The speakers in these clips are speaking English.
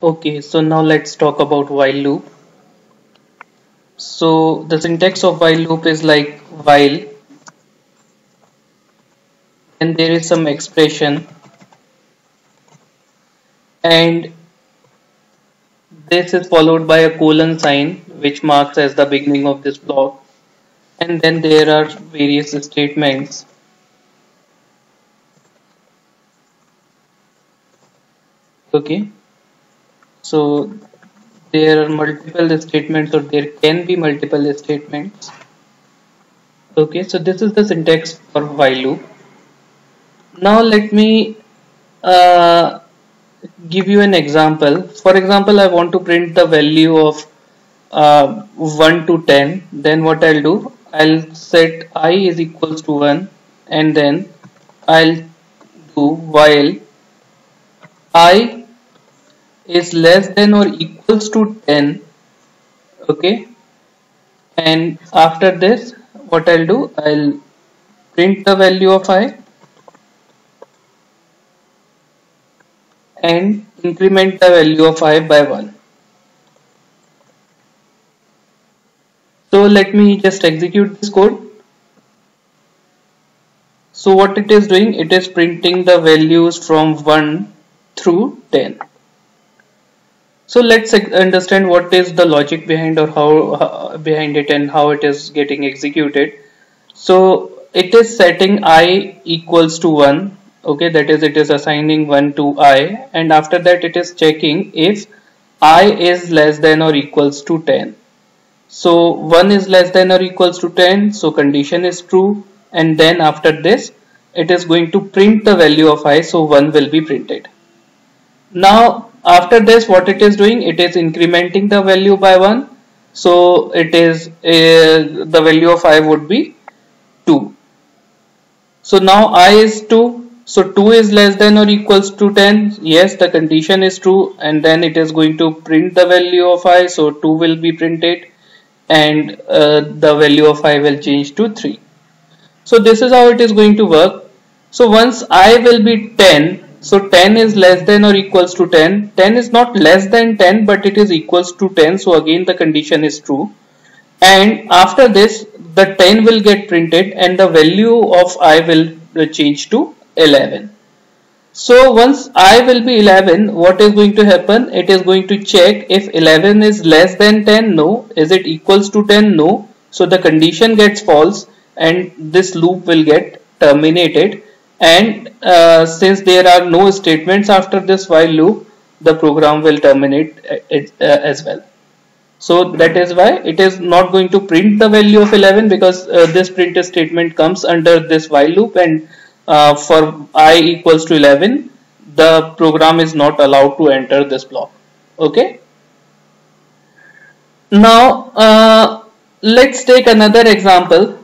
Okay, so now let's talk about while loop. So the syntax of while loop is like while, and there is some expression, and this is followed by a colon sign which marks as the beginning of this block, and then there are various statements. Okay, so there are multiple statements, or there can be multiple statements. Okay, so this is the syntax for while loop. Now let me uh, give you an example. For example, I want to print the value of 1 to 10. Then what I'll do, I'll set I is equals to 1, and then I'll do while I is less than or equals to 10. Okay, and after this what I'll do, I'll print the value of I and increment the value of I by 1. So let me just execute this code. So what it is doing, it is printing the values from 1 through 10. So let's understand what is the logic behind, or how behind it, and how it is getting executed. So it is setting I equals to 1. Okay, that is, it is assigning 1 to I, and after that it is checking if I is less than or equals to 10. So 1 is less than or equals to 10, so condition is true, and then after this it is going to print the value of I, so 1 will be printed. Now after this what it is doing, it is incrementing the value by 1, so it is the value of I would be 2. So now I is 2, so 2 is less than or equals to 10. Yes, the condition is true, and then it is going to print the value of I, so 2 will be printed, and the value of I will change to 3. So this is how it is going to work. So once I will be 10, so 10 is less than or equals to 10. 10 is not less than 10, but it is equals to 10, so again the condition is true. And after this the 10 will get printed, and the value of I will change to 11. So once I will be 11, what is going to happen? It is going to check if 11 is less than 10, no. Is it equals to 10, no. So the condition gets false, and this loop will get terminated. And since there are no statements after this while loop, the program will terminate as well. So that is why it is not going to print the value of 11, because this print statement comes under this while loop, and for I equals to 11, the program is not allowed to enter this block. Okay. Now let's take another example.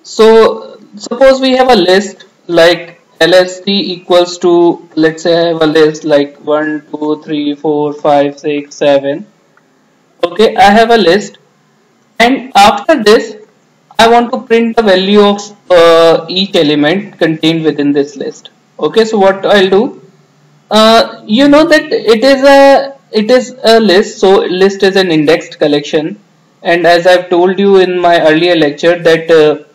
So suppose we have a list like LST equals to, let's say I have a list like 1, 2, 3, 4, 5, 6, 7. Okay, I have a list, and after this I want to print the value of each element contained within this list. Okay, so what I'll do, you know that it is a list, so list is an indexed collection, and as I've told you in my earlier lecture that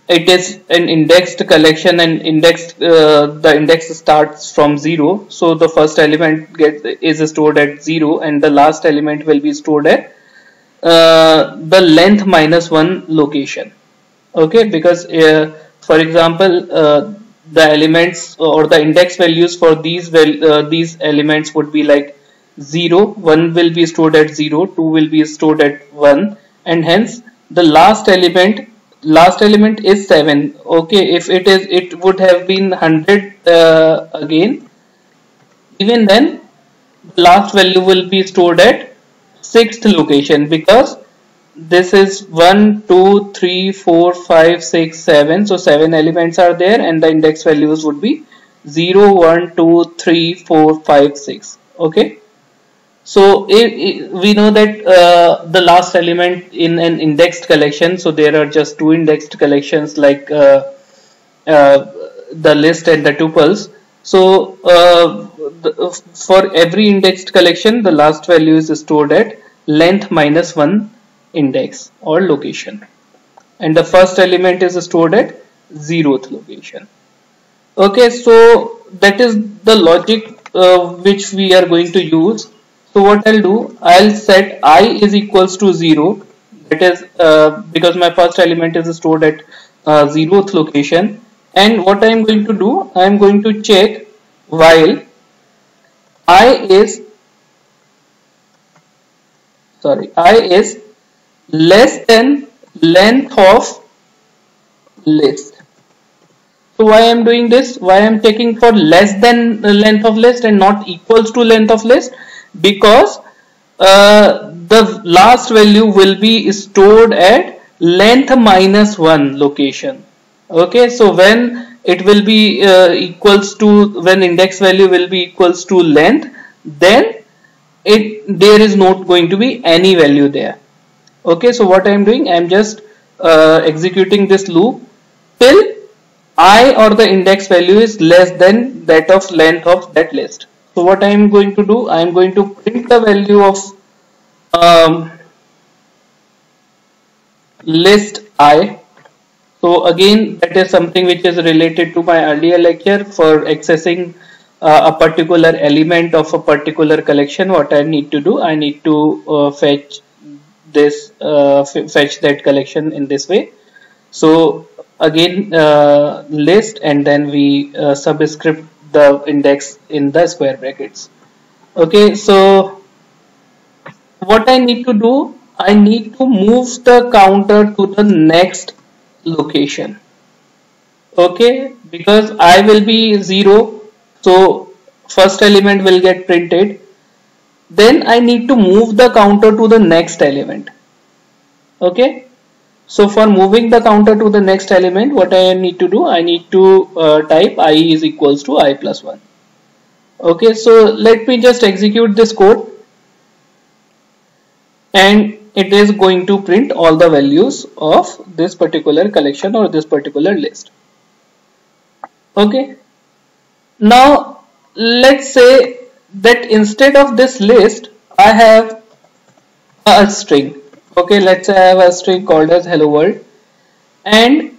it is an indexed collection, and the index starts from 0, so the first element is stored at 0, and the last element will be stored at the length minus 1 location. Okay, because for example the elements or the index values for these elements would be like 0, 1 will be stored at 0, 2 will be stored at 1, and hence the last element is 7. Okay, if it would have been 100 again, even then the last value will be stored at 6th location, because this is 1, 2, 3, 4, 5, 6, 7. So 7 elements are there, and the index values would be 0, 1, 2, 3, 4, 5, 6. Okay. So we know that the last element in an indexed collection, so there are just two indexed collections like the list and the tuples. So for every indexed collection, the last value is stored at length minus 1 index or location, and the first element is stored at 0th location. Okay, so that is the logic which we are going to use. So what I'll do, I'll set I is equals to 0. That is because my first element is stored at 0th location. And what I'm going to do, I'm going to check while I is less than length of list. So why I am doing this? Why I am checking for less than length of list and not equals to length of list? Because the last value will be stored at length minus 1 location. Okay, so when it will be equals to, when index value will be equals to length, then there is not going to be any value there. Okay, so what I am doing, I am just executing this loop till I or the index value is less than that of length of that list. So what I am going to do, I am going to print the value of list I. So again, that is something which is related to my earlier lecture. For accessing a particular element of a particular collection, what I need to do, I need to fetch that collection in this way. So again, list, and then we subscript the index in the square brackets. Okay, so what I need to do, I need to move the counter to the next location. Okay, because I will be 0, so first element will get printed. Then I need to move the counter to the next element. Okay, so for moving the counter to the next element, what I need to do, I need to type I is equals to I plus 1. Okay, so let me just execute this code, and it is going to print all the values of this particular collection or this particular list. Okay, now let's say that instead of this list, I have a string. Okay, let's say I have a string called as hello world, and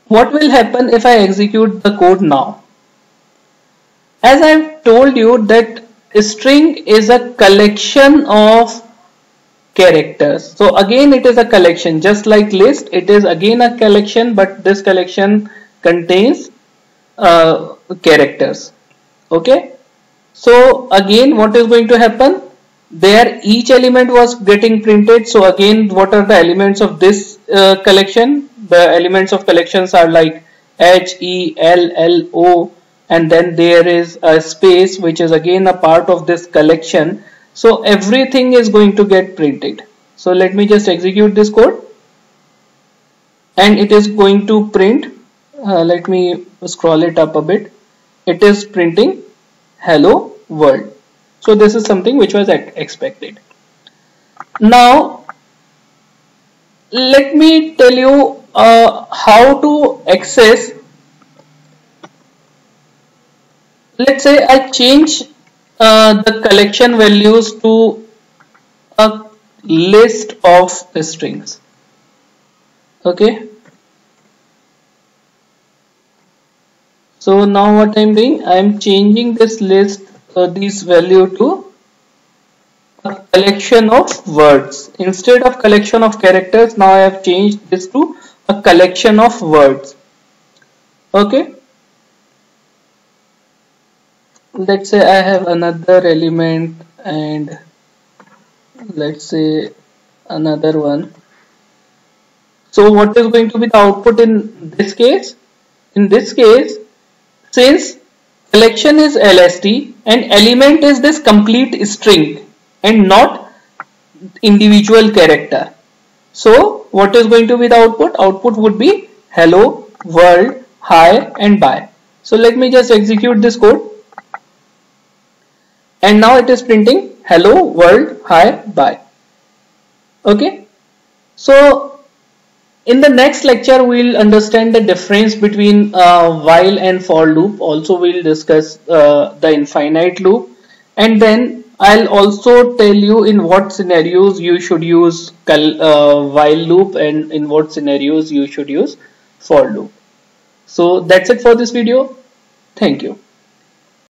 what will happen if I execute the code now? As I've told you that a string is a collection of characters. So again, it is a collection, just like list, it is again a collection, but this collection contains characters. Okay, so again, what is going to happen? There each element was getting printed. So again, what are the elements of this collection? The elements of collections are like H, E, L, L, O, and then there is a space which is again a part of this collection. So everything is going to get printed. So let me just execute this code, and it is going to print. Let me scroll it up a bit. It is printing hello world. So this is something which was expected. Now let me tell you how to access. Let's say I change the collection values to a list of strings. Okay, so now what I'm doing, I'm changing this list, this value to a collection of words. Instead of collection of characters, now I have changed this to a collection of words. Okay, let's say I have another element, and let's say another one. So what is going to be the output in this case? In this case, since collection is LST and element is this complete string and not individual character, so what is going to be the output? Output would be hello, world, hi, and bye. So let me just execute this code, and now it is printing hello, world, hi, bye. Okay, so In the next lecture, we'll understand the difference between while and for loop. Also, we'll discuss the infinite loop, and then I'll also tell you in what scenarios you should use while loop and in what scenarios you should use for loop. So that's it for this video. Thank you.